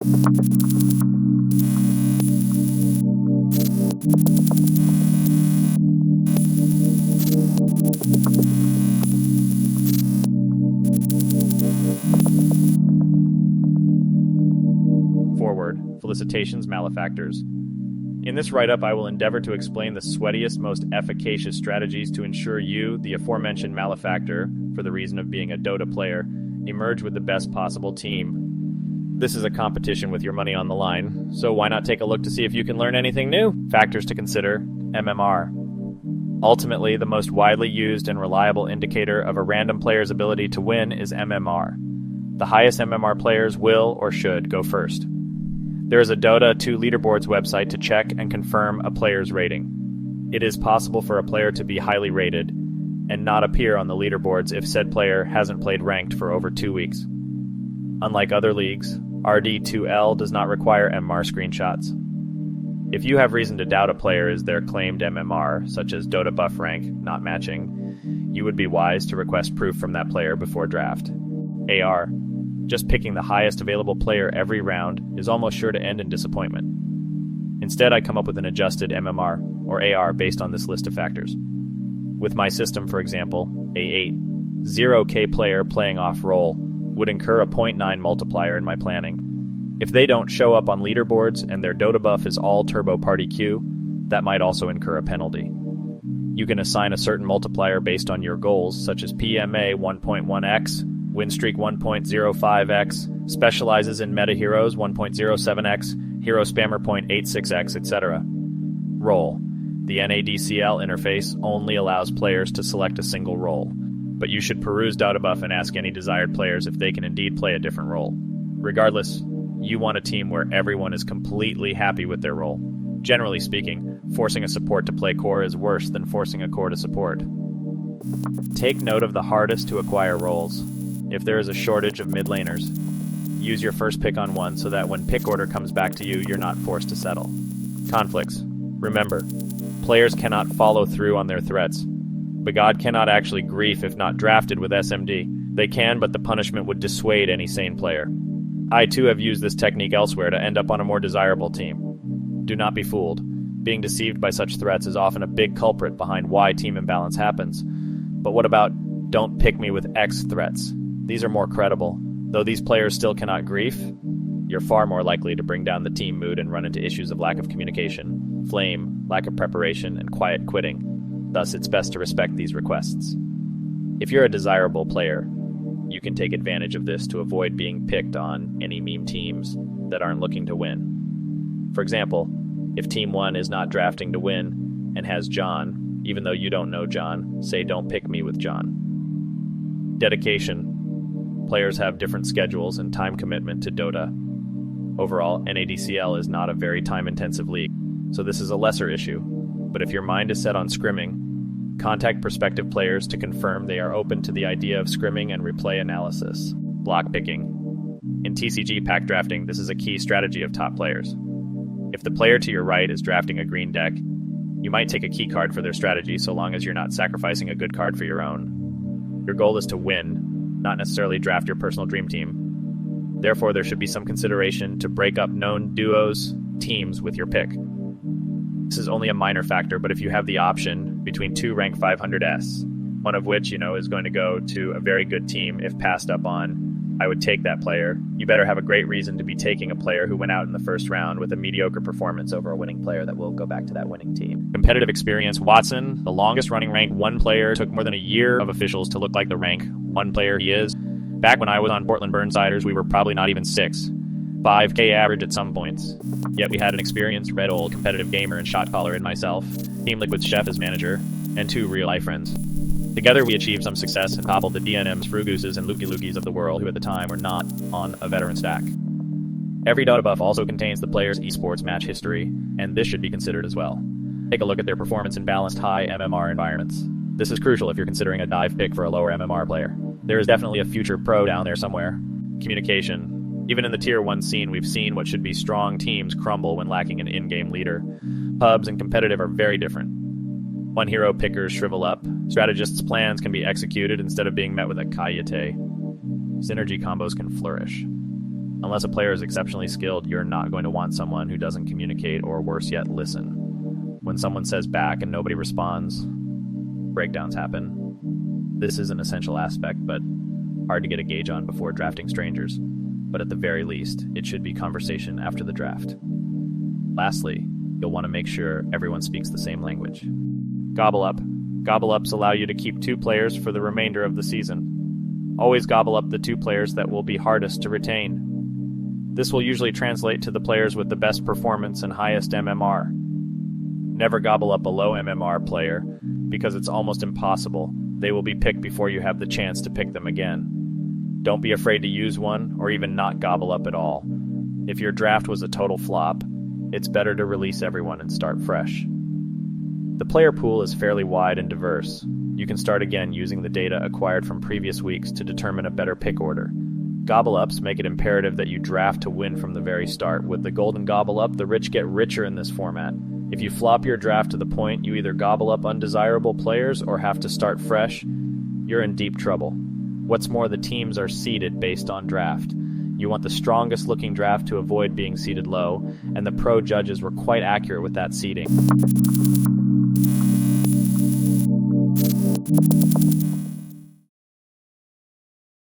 Forward, felicitations, malefactors. In this write-up, I will endeavor to explain the sweatiest, most efficacious strategies to ensure you, the aforementioned malefactor, for the reason of being a Dota player, emerge with the best possible team. This is a competition with your money on the line, so why not take a look to see if you can learn anything new? Factors to consider: MMR. Ultimately, the most widely used and reliable indicator of a random player's ability to win is MMR. The highest MMR players will or should go first. There is a Dota 2 leaderboards website to check and confirm a player's rating. It is possible for a player to be highly rated and not appear on the leaderboards if said player hasn't played ranked for over 2 weeks. Unlike other leagues, RD2L does not require MMR screenshots. If you have reason to doubt a player is their claimed MMR, such as Dota buff rank not matching, you would be wise to request proof from that player before draft. AR. Just picking the highest available player every round is almost sure to end in disappointment. Instead, I come up with an adjusted MMR, or AR, based on this list of factors. With my system, for example, A8, 0K player playing off role would incur a 0.9 multiplier in my planning. If they don't show up on leaderboards and their Dota buff is all turbo party Q, that might also incur a penalty. You can assign a certain multiplier based on your goals, such as PMA 1.1x, win streak 1.05x, specializes in meta heroes 1.07x, hero spammer 0.86x, etc. Role. The NADCL interface only allows players to select a single role, but you should peruse Dota buff and ask any desired players if they can indeed play a different role. Regardless, you want a team where everyone is completely happy with their role. Generally speaking, forcing a support to play core is worse than forcing a core to support. Take note of the hardest to acquire roles. If there is a shortage of mid laners, use your first pick on one so that when pick order comes back to you, you're not forced to settle. Conflicts. Remember, players cannot follow through on their threats, but God cannot actually grief if not drafted with SMD. They can, but the punishment would dissuade any sane player. I too have used this technique elsewhere to end up on a more desirable team. Do not be fooled. Being deceived by such threats is often a big culprit behind why team imbalance happens. But what about don't pick me with X threats? These are more credible. Though these players still cannot grief, you're far more likely to bring down the team mood and run into issues of lack of communication, flame, lack of preparation, and quiet quitting. Thus, it's best to respect these requests. If you're a desirable player, you can take advantage of this to avoid being picked on any meme teams that aren't looking to win. For example, if Team 1 is not drafting to win and has John, even though you don't know John, say don't pick me with John. Dedication. Players have different schedules and time commitment to Dota. Overall, NADCL is not a very time-intensive league, so this is a lesser issue. But if your mind is set on scrimming, contact prospective players to confirm they are open to the idea of scrimming and replay analysis. Block picking. In TCG pack drafting, this is a key strategy of top players. If the player to your right is drafting a green deck, you might take a key card for their strategy so long as you're not sacrificing a good card for your own. Your goal is to win, not necessarily draft your personal dream team. Therefore, there should be some consideration to break up known duos, teams with your pick. This is only a minor factor, but if you have the option between two rank 500s, one of which, is going to go to a very good team if passed up on, I would take that player. You better have a great reason to be taking a player who went out in the first round with a mediocre performance over a winning player that will go back to that winning team. Competitive experience. Watson, the longest running rank 1 player, took more than a year of officials to look like the rank 1 player he is. Back when I was on Portland Burnsiders, we were probably not even 6. 5K average at some points. Yet we had an experienced red old competitive gamer and shot caller in myself, Team Liquid's chef as manager, and 2 real-life friends. Together we achieved some success and toppled the DNMs, Fruguses, and Lukis of the world who at the time were not on a veteran stack. Every Dota buff also contains the player's esports match history, and this should be considered as well. Take a look at their performance in balanced high MMR environments. This is crucial if you're considering a dive pick for a lower MMR player. There is definitely a future pro down there somewhere. Communication. Even in the tier 1 scene, we've seen what should be strong teams crumble when lacking an in-game leader. Pubs and competitive are very different. One hero pickers shrivel up. Strategists' plans can be executed instead of being met with a kayate. Synergy combos can flourish. Unless a player is exceptionally skilled, you're not going to want someone who doesn't communicate or, worse yet, listen. When someone says back and nobody responds, breakdowns happen. This is an essential aspect, but hard to get a gauge on before drafting strangers. But at the very least, it should be conversation after the draft. Lastly, you'll want to make sure everyone speaks the same language. Gobble up. Gobble ups allow you to keep 2 players for the remainder of the season. Always gobble up the 2 players that will be hardest to retain. This will usually translate to the players with the best performance and highest MMR. Never gobble up a low MMR player, because it's almost impossible. They will be picked before you have the chance to pick them again. Don't be afraid to use one, or even not gobble up at all. If your draft was a total flop, it's better to release everyone and start fresh. The player pool is fairly wide and diverse. You can start again using the data acquired from previous weeks to determine a better pick order. Gobble ups make it imperative that you draft to win from the very start. With the golden gobble up, the rich get richer in this format. If you flop your draft to the point you either gobble up undesirable players or have to start fresh, you're in deep trouble. What's more, the teams are seeded based on draft. You want the strongest looking draft to avoid being seeded low, and the pro judges were quite accurate with that seeding.